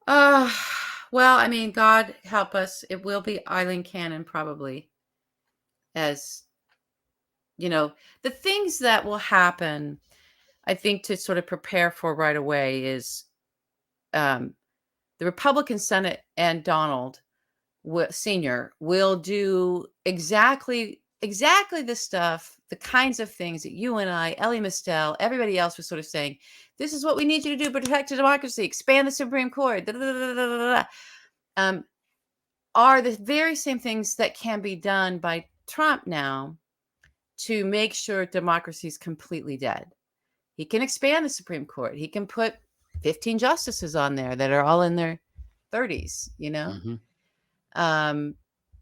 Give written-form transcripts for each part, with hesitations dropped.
Uh, well, I mean, God help us. It will be Eileen Cannon probably, as the things that will happen. I think to sort of prepare for right away is um, the Republican Senate and Donald Senior will do exactly the stuff, the kinds of things that you and I, Ellie Mistel, everybody else was sort of saying. This is what we need you to do: protect the democracy, expand the Supreme Court. Da, da, da, da, da, da, da. Um, are the very same things that can be done by Trump now to make sure democracy is completely dead. He can expand the Supreme Court. He can put 15 justices on there that are all in their 30s, Mm-hmm.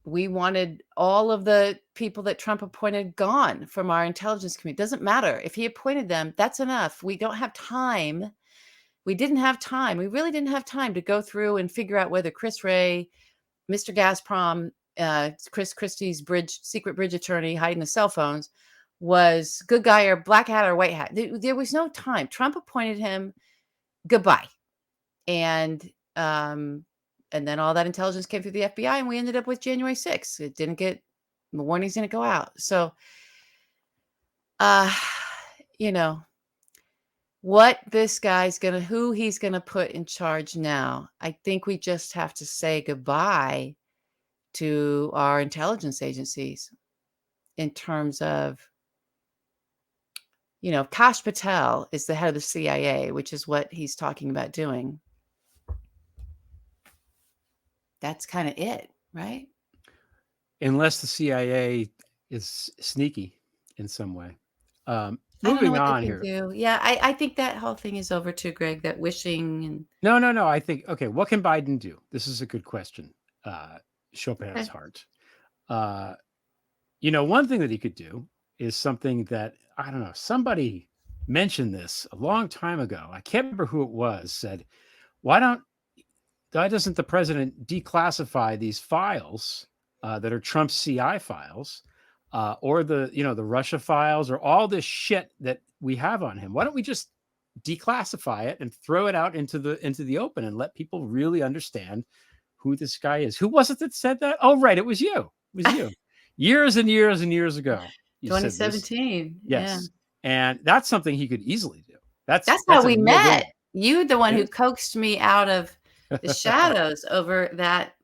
We wanted all of the people that Trump appointed gone from our intelligence community. Doesn't matter. If he appointed them, that's enough. We don't have time. We didn't have time. We really didn't have time to go through and figure out whether Chris Wray, Mr. Gazprom, Chris Christie's secret bridge attorney hiding the cell phones, was good guy or black hat or white hat. There was no time. Trump appointed him. Goodbye. And then all that intelligence came through the FBI, and we ended up with January 6th. The warnings didn't go out. So, you know, what this guy's who he's gonna put in charge now, I think we just have to say goodbye to our intelligence agencies in terms of, Kash Patel is the head of the CIA, which is what he's talking about doing. That's kind of it, right? Unless the CIA is sneaky in some way. I don't know Moving what they on can here. do. Yeah, I think that whole thing is over too, Greg, that wishing and No. I think, okay, what can Biden do? This is a good question. Chopin's okay. heart. One thing that he could do is something that, I don't know, somebody mentioned this a long time ago. I can't remember who it was, said, why doesn't the president declassify these files that are Trump's CI files, or the Russia files, or all this shit that we have on him? Why don't we just declassify it and throw it out into the open and let people really understand who this guy is? Who was it that said that? Oh, right, it was you. It was you. Years and years and years ago, you said this. 2017. Yeah. Yes, and that's something he could easily do. That's That's how a we no-brainer. met. You the one It who is. coaxed me out of the shadows over that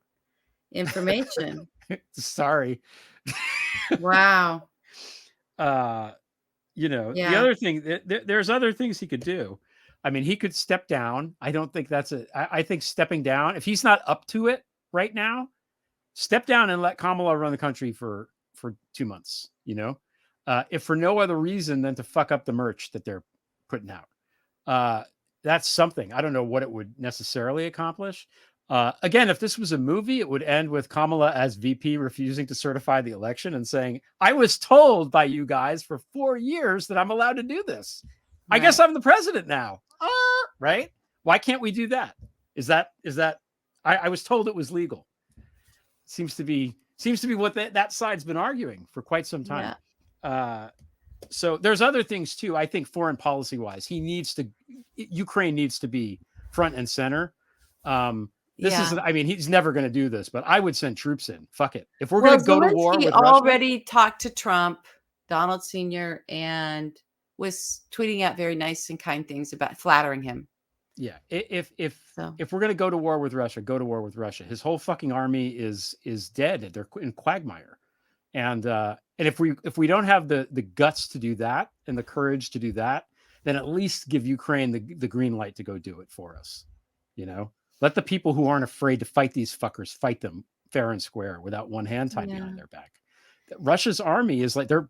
information. Sorry. Wow. uh the Yeah. other thing, there's other things he could do. I mean, he could step down. I don't think I think stepping down, if he's not up to it right now, step down and let Kamala run the country for 2 months, if for no other reason than to fuck up the merch that they're putting out. That's something. I don't know what it would necessarily accomplish. Again, if this was a movie, it would end with Kamala as VP refusing to certify the election and saying, I was told by you guys for 4 years that I'm allowed to do this. I guess Right. I'm the president now. Right? Why can't we do that? Is that I was told it was legal. Seems to be what that side's been arguing for quite some time. Yeah. So there's other things too. I think foreign policy wise, Ukraine needs to be front and center. This Yeah. isn't, I mean, he's never going to do this, but I would send troops in. Fuck it. If we're going Well, to go to war Zelensky with Russia, already talked to Trump, Donald Sr., and was tweeting out very nice and kind things about flattering him. yeah. If So, we're going to go to war with Russia, go to war with Russia. His whole fucking army is dead. They're in quagmire. And if we don't have the guts to do that and the courage to do that, then at least give Ukraine the green light to go do it for us. Let the people who aren't afraid to fight these fuckers fight them fair and square without one hand tied yeah. behind their back. Russia's army is like the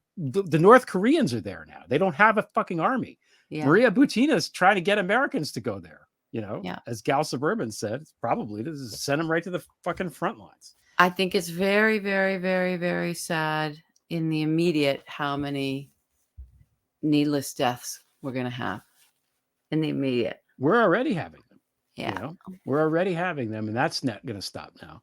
North Koreans are there now. They don't have a fucking army. Yeah. Maria Butina is trying to get Americans to go there. Yeah. As Gal Suburban said, probably to send them right to the fucking front lines. I think it's very, very, very, very sad in the immediate how many needless deaths we're going to have in the immediate. We're already having them. Yeah. We're already having them, and that's not going to stop now.